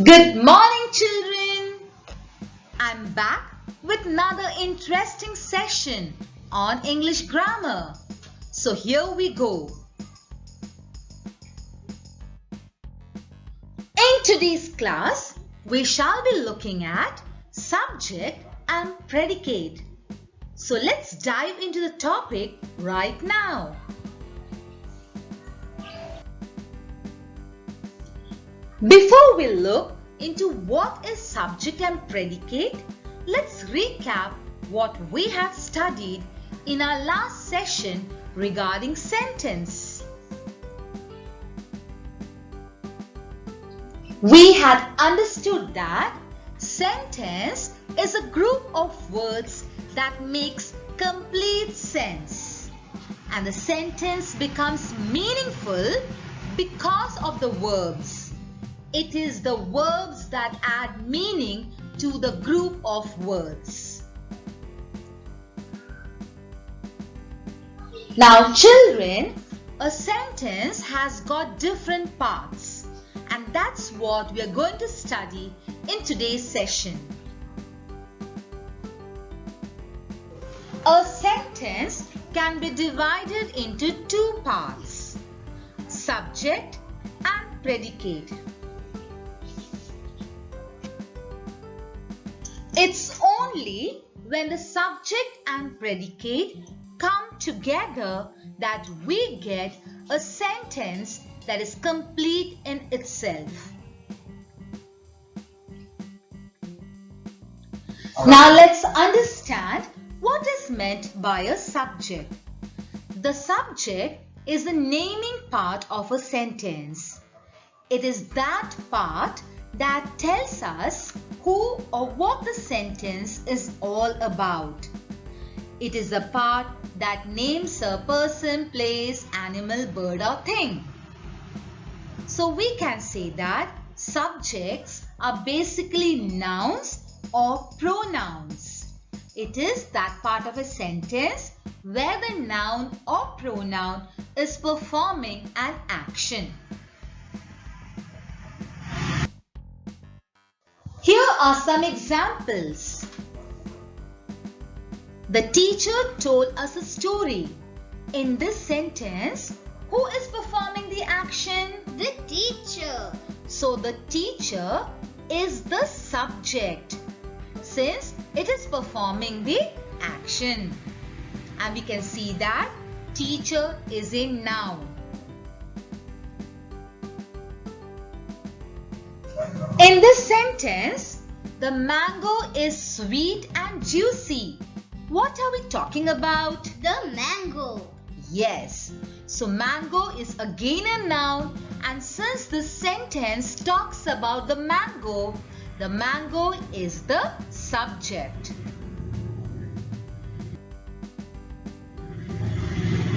Good morning, children. I'm back with another interesting session on English grammar. So here we go. In today's class, we shall be looking at subject and predicate. So let's dive into the topic right now. Before we look into what is subject and predicate, let's recap what we have studied in our last session regarding sentence. We had understood that sentence is a group of words that makes complete sense, and the sentence becomes meaningful because of the verbs. It is the verbs that add meaning to the group of words. Now children, a sentence has got different parts, and that's what we are going to study in today's session. A sentence can be divided into two parts, subject and predicate. It's only when the subject and predicate come together that we get a sentence that is complete in itself. Now let's understand what is meant by a subject. The subject is the naming part of a sentence. It is that part that tells us who or what the sentence is all about. It is the part that names a person, place, animal, bird or thing. So we can say that subjects are basically nouns or pronouns. It is that part of a sentence where the noun or pronoun is performing an action. Here are some examples. The teacher told us a story. In this sentence, who is performing the action? The teacher. So the teacher is the subject since it is performing the action. And we can see that teacher is a noun. In this sentence, the mango is sweet and juicy. What are we talking about? The mango. Yes. So mango is again a noun, and since this sentence talks about the mango is the subject.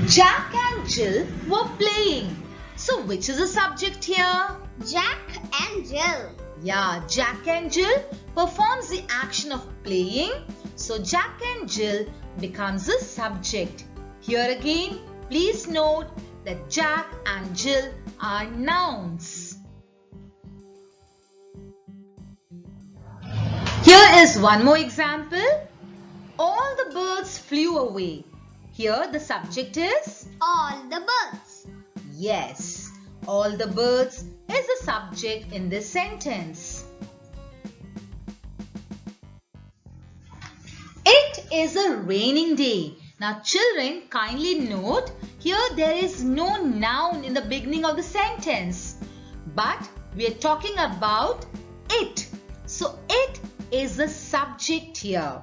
Jack and Jill were playing. So which is the subject here? Jack and Jill. Yeah, Jack and Jill performs the action of playing. So Jack and Jill becomes the subject. Here again, please note that Jack and Jill are nouns. Here is one more example. All the birds flew away. Here the subject is all the birds. Yes, all the birds is the subject in this sentence. It is a raining day. Now children, kindly note, here there is no noun in the beginning of the sentence, but we are talking about it. So it is the subject here.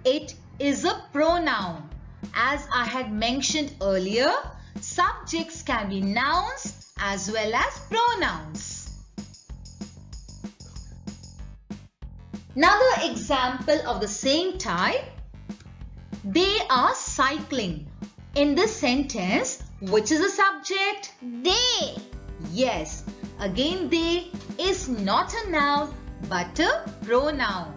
It is a pronoun. As I had mentioned earlier, subjects can be nouns as well as pronouns. Another example of the same type. They are cycling. In this sentence, which is the subject? They. Yes, again they is not a noun but a pronoun.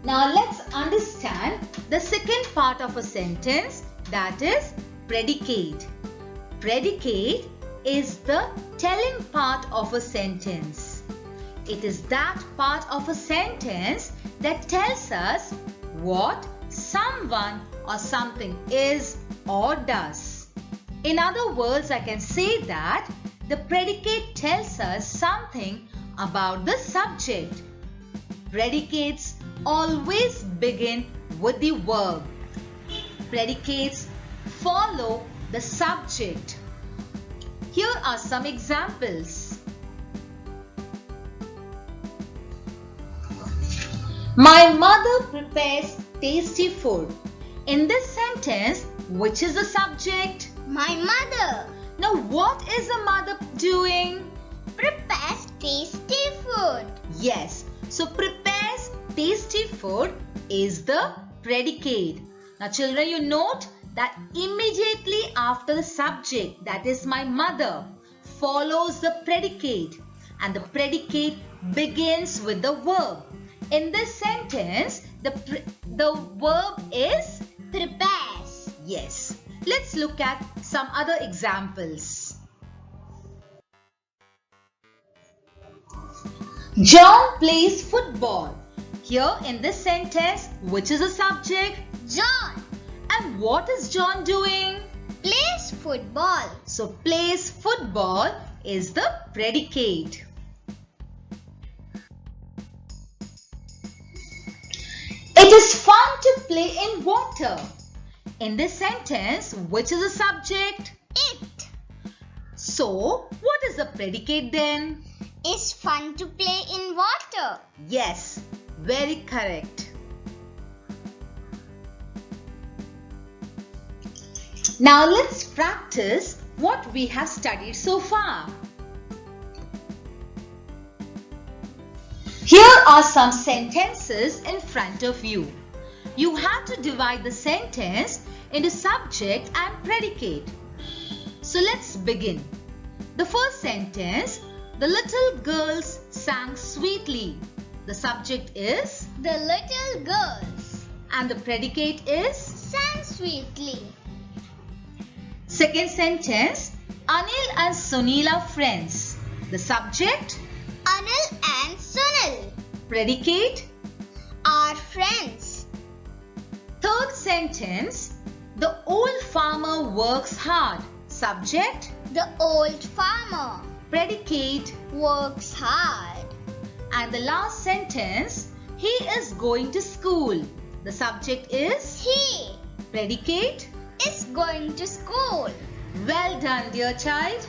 Now let's understand the second part of a sentence, that is predicate. Predicate is the telling part of a sentence. It is that part of a sentence that tells us what someone or something is or does. In other words, I can say that the predicate tells us something about the subject. Predicates always begin with the verb. Predicates follow the subject. Here are some examples. My mother prepares tasty food. In this sentence, which is the subject? My mother Now, what is the mother doing? prepares tasty food. Yes, so prepares tasty food is the predicate. Now, children, you note that immediately after the subject, that is my mother, follows the predicate, and the predicate begins with the verb. In this sentence, the verb is Prepares. yes. Let's look at some other examples. John plays football. Here in this sentence, which is the subject? John And what is John doing? plays football. So plays football is the predicate. It is fun to play in water. In this sentence, which is the subject? It So, what is the predicate then? is fun to play in water. Yes, very correct. Now let's practice what we have studied so far. Here are some sentences in front of you. You have to divide the sentence into subject and predicate. So let's begin. The first sentence, the little girls sang sweetly. The subject is The little girls and the predicate is. sang sweetly. Second sentence, Anil and Sunil are friends. The subject, Anil and Sunil predicate. are friends. Third sentence, the old farmer works hard. Subject, The old farmer predicate. works hard. And the last sentence, he is going to school. The subject is He predicate. is going to school. Well done, dear child.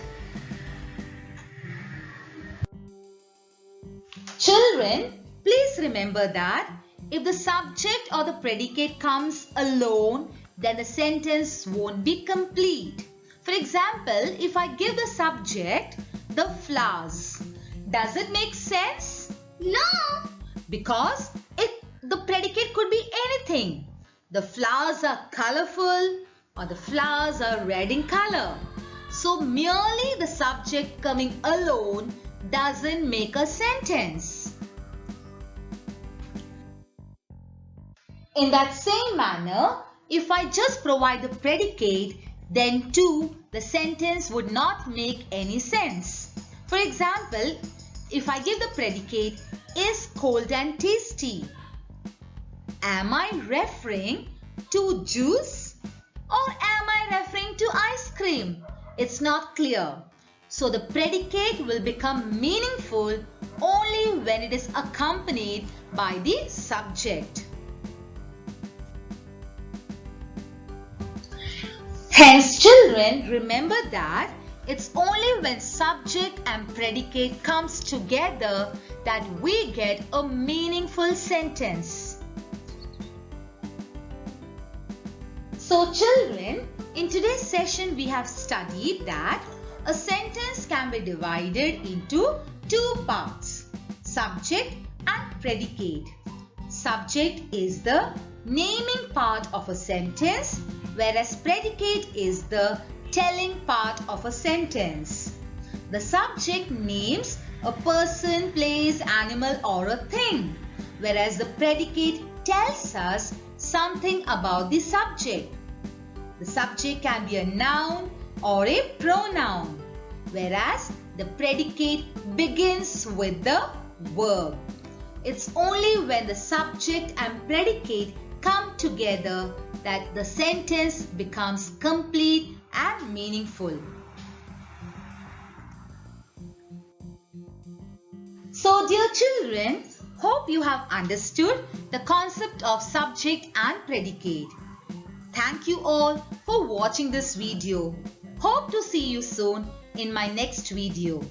Children, please remember that if the subject or the predicate comes alone, then the sentence won't be complete. For example, if I give the subject the flowers, does it make sense? No, Because the predicate could be anything. The flowers are colorful or the flowers are red in color. So merely the subject coming alone doesn't make a sentence. In that same manner, if I just provide the predicate, then too the sentence would not make any sense. For example, if I give the predicate is cold and tasty, am I referring to juice or am I referring to ice cream? It's not clear. So the predicate will become meaningful only when it is accompanied by the subject. Hence, children, remember that it's only when subject and predicate comes together that we get a meaningful sentence. So, children, in today's session we have studied that a sentence can be divided into two parts, subject and predicate. Subject is the naming part of a sentence, whereas predicate is the telling part of a sentence. The subject names a person, place, animal or a thing, whereas the predicate tells us something about the subject. The subject can be a noun or a pronoun. whereas the predicate begins with the verb. It's only when the subject and predicate come together that the sentence becomes complete and meaningful. So, dear children, hope you have understood the concept of subject and predicate. Thank you all for watching this video. Hope to see you soon in my next video.